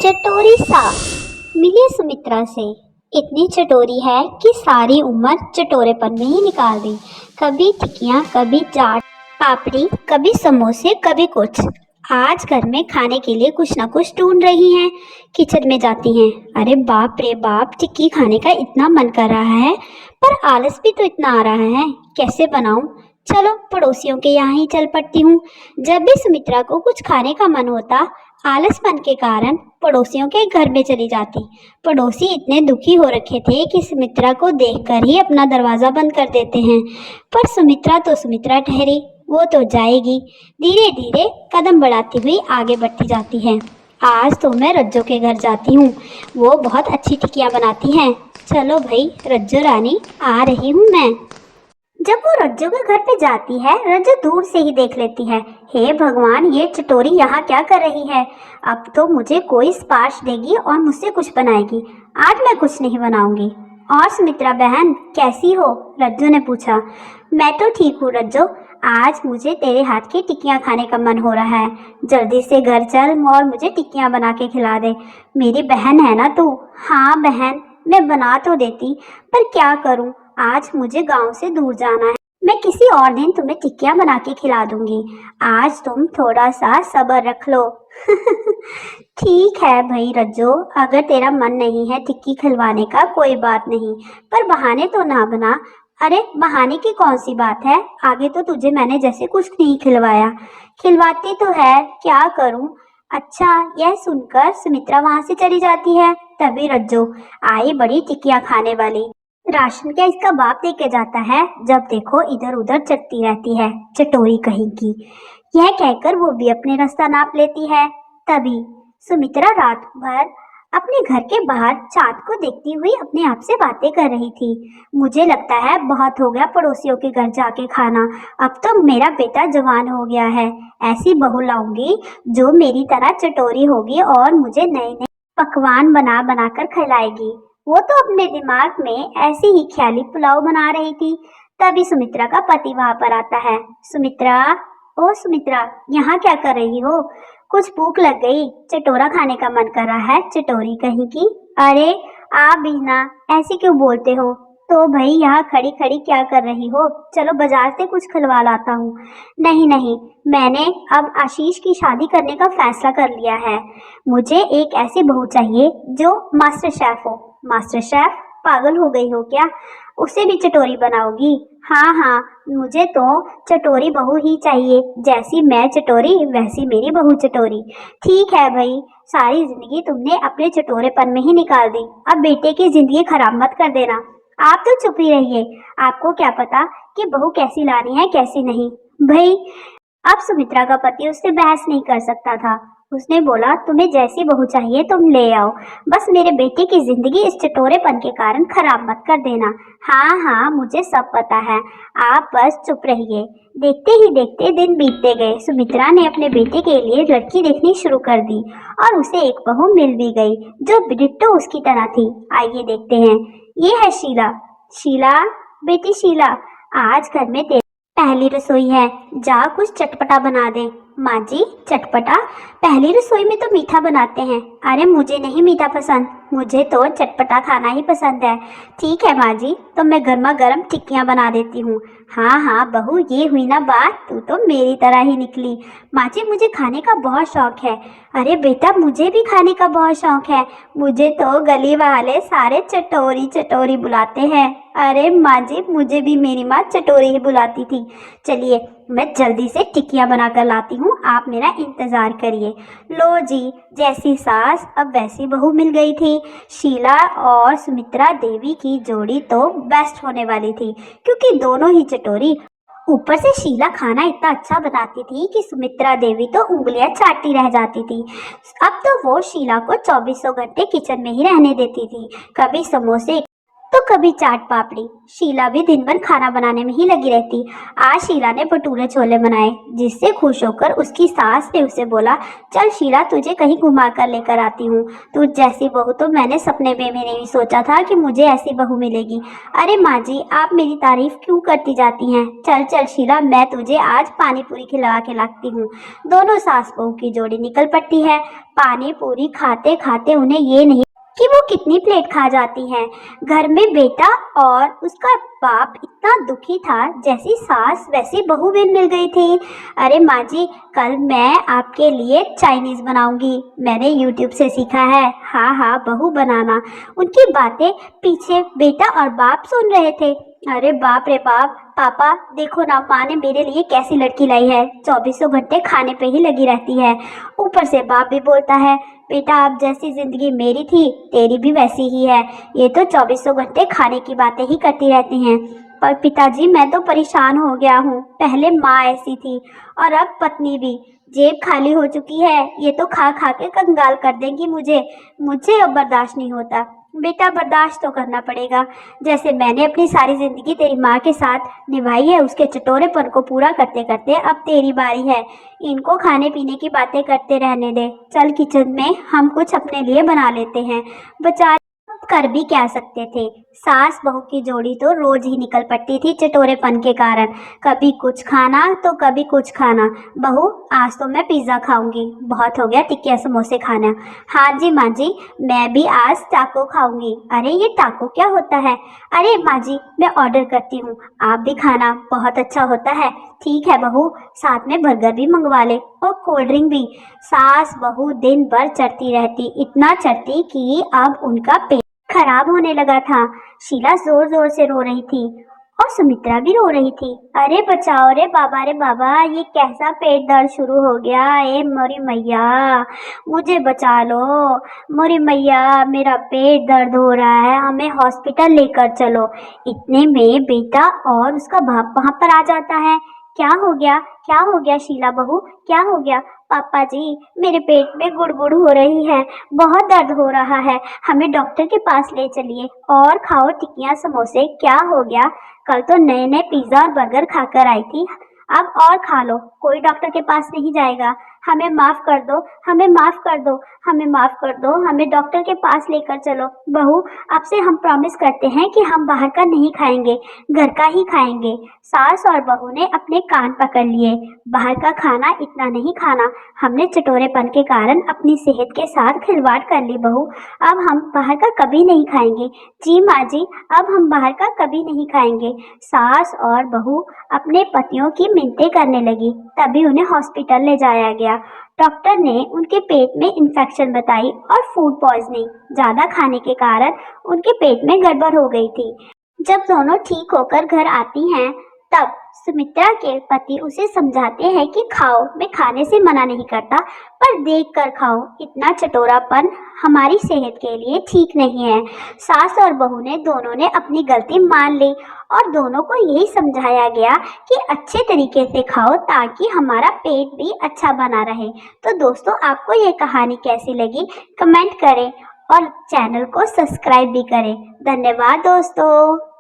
चटोरी सास मिली सुमित्रा से। इतनी चटोरी है कि सारी उम्र चटोरेपन में ही निकाल दी। कभी टिकियाँ, कभी चाट पापड़ी, कभी समोसे, कभी कुछ। आज घर में खाने के लिए कुछ ना कुछ ढूंढ रही हैं। किचन में जाती हैं। अरे बाप रे बाप, टिक्की खाने का इतना मन कर रहा है, पर आलस भी तो इतना आ रहा है, कैसे बनाऊं? चलो पड़ोसियों के यहाँ ही चल पड़ती हूँ। जब भी सुमित्रा को कुछ खाने का मन होता, आलसपन के कारण पड़ोसियों के घर में चली जाती। पड़ोसी इतने दुखी हो रखे थे कि सुमित्रा को देखकर ही अपना दरवाजा बंद कर देते हैं। पर सुमित्रा तो सुमित्रा ठहरी, वो तो जाएगी। धीरे धीरे कदम बढ़ाती हुई आगे बढ़ती जाती है। आज तो मैं रज्जो के घर जाती हूँ, वो बहुत अच्छी टिकियाँ बनाती हैं। चलो भाई रज्जो रानी, आ रही हूँ मैं। जब वो रज्जो के घर पे जाती है, रज्जो दूर से ही देख लेती है। हे भगवान, ये चटोरी यहाँ क्या कर रही है? अब तो मुझे कोई स्पार्श देगी और मुझसे कुछ बनाएगी। आज मैं कुछ नहीं बनाऊंगी। और सुमित्रा बहन कैसी हो? रज्जो ने पूछा। मैं तो ठीक हूँ रज्जो, आज मुझे तेरे हाथ की टिक्कियाँ खाने का मन हो रहा है। जल्दी से घर चल और मुझे टिक्कियाँ बना के खिला दे। मेरी बहन है ना तू? हाँ बहन, मैं बना तो देती, पर क्या करूँ, आज मुझे गांव से दूर जाना है। मैं किसी और दिन तुम्हें टिक्कियाँ बना के खिला दूंगी। आज तुम थोड़ा सा सब्र रख लो। ठीक है भाई रज्जो, अगर तेरा मन नहीं है टिक्की खिलवाने का कोई बात नहीं, पर बहाने तो ना बना। अरे बहाने की कौन सी बात है? आगे तो तुझे मैंने जैसे कुछ नहीं खिलवाया। खिलवाती तो है, क्या करूं? अच्छा, यह सुनकर सुमित्रा वहां से चली जाती है। तभी रज्जो आई बड़ी टिक्कियाँ खाने वाली। राशन क्या इसका बाप दे के जाता है? जब देखो इधर उधर चलती रहती है, चटोरी कहीं की। यह कहकर वो भी अपने रास्ता नाप लेती है। तभी सुमित्रा रात भर अपने घर के बाहर चाँद को देखती हुई अपने आप से बातें कर रही थी। मुझे लगता है बहुत हो गया पड़ोसियों के घर जाके खाना, अब तो मेरा बेटा जवान हो गया है। ऐसी बहू लाऊंगी जो मेरी तरह चटोरी होगी और मुझे नए नए पकवान बना बना कर खिलाएगी। वो तो अपने दिमाग में ऐसी ही ख्याली पुलाव बना रही थी। तभी सुमित्रा का पति वहां पर आता है। सुमित्रा, ओ सुमित्रा, यहाँ क्या कर रही हो? कुछ भूख लग गई, चटोरा खाने का मन कर रहा है, चटोरी कहीं की। अरे आप भी ना, ऐसे क्यों बोलते हो? तो भाई यहाँ खड़ी खड़ी क्या कर रही हो? चलो बाजार से कुछ खिलवा लाता हूँ। नहीं नहीं, मैंने अब आशीष की शादी करने का फैसला कर लिया है। मुझे एक ऐसी बहू चाहिए जो मास्टर शेफ हो। Master chef? पागल हो गई हो क्या? उसे भी चटोरी बनाओगी? हाँ हाँ, मुझे तो चटोरी बहू ही चाहिए। जैसी मैं चटोरी वैसी मेरी बहू चटोरी। ठीक है भाई, सारी जिंदगी तुमने अपने चटोरेपन में ही निकाल दी, अब बेटे की जिंदगी खराब मत कर देना। आप तो चुप ही रहिए, आपको क्या पता कि बहू कैसी लानी है कैसी नहीं। भाई अब सुमित्रा का पति उससे बहस नहीं कर सकता था। उसने बोला, तुम्हें जैसी बहू चाहिए तुम ले आओ, बस मेरे बेटे की जिंदगी इस चटोरेपन के कारण खराब मत कर देना। हाँ हाँ, मुझे सब पता है, आप बस चुप रहिए। देखते ही देखते दिन बीतते गए। सुमित्रा ने अपने बेटे के लिए लड़की देखनी शुरू कर दी और उसे एक बहू मिल भी गई जो डिट्टो उसकी तरह थी। आइए देखते हैं। ये है शीला। शीला, बेटी शीला, आज घर में पहली रसोई है, जा कुछ चटपटा बना दे। माँ जी, चटपटा? पहली रसोई में तो मीठा बनाते हैं। अरे मुझे नहीं मीठा पसंद, मुझे तो चटपटा खाना ही पसंद है। ठीक है माँ जी, तो मैं गर्मा गर्म टिक्कियाँ बना देती हूँ। हाँ हाँ बहू, ये हुई ना बात, तू तो मेरी तरह ही निकली। माँ जी, मुझे खाने का बहुत शौक है। अरे बेटा, मुझे भी खाने का बहुत शौक है। मुझे तो गली वाले सारे चटोरी चटोरी बुलाते हैं। अरे माँ जी, मुझे भी मेरी माँ चटोरी ही बुलाती थी। चलिए मैं जल्दी से टिक्कियाँ बना कर लाती हूँ, आप मेरा इंतजार करिए। लो जी, जैसी सास अब वैसी बहू मिल गई थी। शीला और सुमित्रा देवी की जोड़ी तो बेस्ट होने वाली थी, क्योंकि दोनों ही चटोरी। ऊपर से शीला खाना इतना अच्छा बनाती थी कि सुमित्रा देवी तो उंगलियां चाटती रह जाती थी। अब तो वो शीला को 24 घंटे किचन में ही रहने देती थी। कभी समोसे, तो कभी चाट पापड़ी। शीला भी दिन भर खाना बनाने में ही लगी रहती। आज शीला ने भटूरे छोले बनाए, जिससे खुश होकर उसकी सास ने उसे बोला, चल शीला, तुझे कहीं घुमा कर लेकर आती हूँ। तू जैसी बहू तो मैंने सपने में भी नहीं सोचा था कि मुझे ऐसी बहू मिलेगी। अरे माँ जी, आप मेरी तारीफ क्यों करती जाती हैं? चल चल शीला, मैं तुझे आज पानी पूरी खिला के लाती हूँ। दोनों सास बहू की जोड़ी निकल पड़ती है। पानी पूरी खाते खाते उन्हें ये नहीं कि वो कितनी प्लेट खा जाती हैं। घर में बेटा और उसका बाप इतना दुखी था, जैसी सास वैसी बहू भी मिल गई थी। अरे माँ जी, कल मैं आपके लिए चाइनीज बनाऊंगी, मैंने यूट्यूब से सीखा है। हाँ हाँ बहू बनाना। उनकी बातें पीछे बेटा और बाप सुन रहे थे। अरे बाप रे बाप, पापा देखो ना, माँ ने मेरे लिए कैसी लड़की लाई है, 24 घंटे खाने पे ही लगी रहती है। ऊपर से बाप भी बोलता है, बेटा अब जैसी जिंदगी मेरी थी तेरी भी वैसी ही है, ये तो 24 घंटे खाने की बातें ही करती रहती हैं। पर पिताजी, मैं तो परेशान हो गया हूँ। पहले माँ ऐसी थी और अब पत्नी भी। जेब खाली हो चुकी है, ये तो खा खा के कंगाल कर देंगी मुझे। मुझे अब बर्दाश्त नहीं होता। बेटा बर्दाश्त तो करना पड़ेगा। जैसे मैंने अपनी सारी जिंदगी तेरी माँ के साथ निभाई है, उसके चटोरेपन को पूरा करते करते अब तेरी बारी है। इनको खाने पीने की बातें करते रहने दे। चल किचन में हम कुछ अपने लिए बना लेते हैं। बेचारे कर भी क्या सकते थे। सास बहू की जोड़ी तो रोज ही निकल पड़ती थी चटोरेपन के कारण। कभी कुछ खाना तो कभी कुछ खाना। बहू, आज तो मैं पिज्ज़ा खाऊंगी, बहुत हो गया टिक्किया समोसे खाना। हाँ जी माँ जी, मैं भी आज टाको खाऊंगी। अरे ये टाको क्या होता है? अरे माँ जी, मैं ऑर्डर करती हूँ, आप भी खाना, बहुत अच्छा होता है। ठीक है बहू, साथ में बर्गर भी मंगवा ले और कोल्ड ड्रिंक भी। सास बहू दिन भर चढ़ती रहती, इतना चढ़ती कि अब उनका पेट खराब होने लगा था। शीला जोर जोर से रो रही थी और सुमित्रा भी रो रही थी। अरे बचाओ रे बाबा, ये कैसा पेट दर्द शुरू हो गया? ए मोरी मैया, मुझे बचा लो। मोरी मैया, मेरा पेट दर्द हो रहा है, हमें हॉस्पिटल लेकर चलो। इतने में बेटा और उसका बाप वहां पर आ जाता है। क्या हो गया? क्या हो गया शीला बहू, क्या हो गया? पापा जी, मेरे पेट में गुड़गुड़ हो रही है, बहुत दर्द हो रहा है, हमें डॉक्टर के पास ले चलिए। और खाओ टिक्कियाँ समोसे। क्या हो गया? कल तो नए नए पिज्ज़ा और बर्गर खाकर आई थी, अब और खा लो। कोई डॉक्टर के पास नहीं जाएगा। हमें माफ़ कर दो, हमें माफ़ कर दो, हमें माफ़ कर दो, हमें डॉक्टर के पास लेकर चलो। बहू, आपसे हम प्रॉमिस करते हैं कि हम बाहर का नहीं खाएंगे, घर का ही खाएंगे। सास और बहू ने अपने कान पकड़ लिए। बाहर का खाना इतना नहीं खाना। हमने चटोरेपन के कारण अपनी सेहत के साथ खिलवाड़ कर ली बहू। अब हम बाहर का कभी नहीं खाएंगे। जी माँ जी, अब हम बाहर का कभी नहीं खाएंगे। सास और बहू अपने पतियों की मिन्नतें करने लगी। तभी उन्हें हॉस्पिटल ले जाया गया। डॉक्टर ने उनके पेट में इन्फेक्शन बताई और फूड पॉइजनिंग, ज़्यादा खाने के कारण उनके पेट में गड़बड़ हो गई थी। जब दोनों ठीक होकर घर आती हैं, तब सुमित्रा के पति उसे समझाते हैं कि खाओ, मैं खाने से मना नहीं करता, पर देख कर खाओ, इतना चटोरापन हमारी सेहत के लिए ठीक नहीं है। सास और बहू ने दोनों ने अपनी गलती मान ली और दोनों को यही समझाया गया कि अच्छे तरीके से खाओ ताकि हमारा पेट भी अच्छा बना रहे। तो दोस्तों, आपको ये कहानी कैसी लगी कमेंट करें और चैनल को सब्सक्राइब भी करें। धन्यवाद दोस्तों।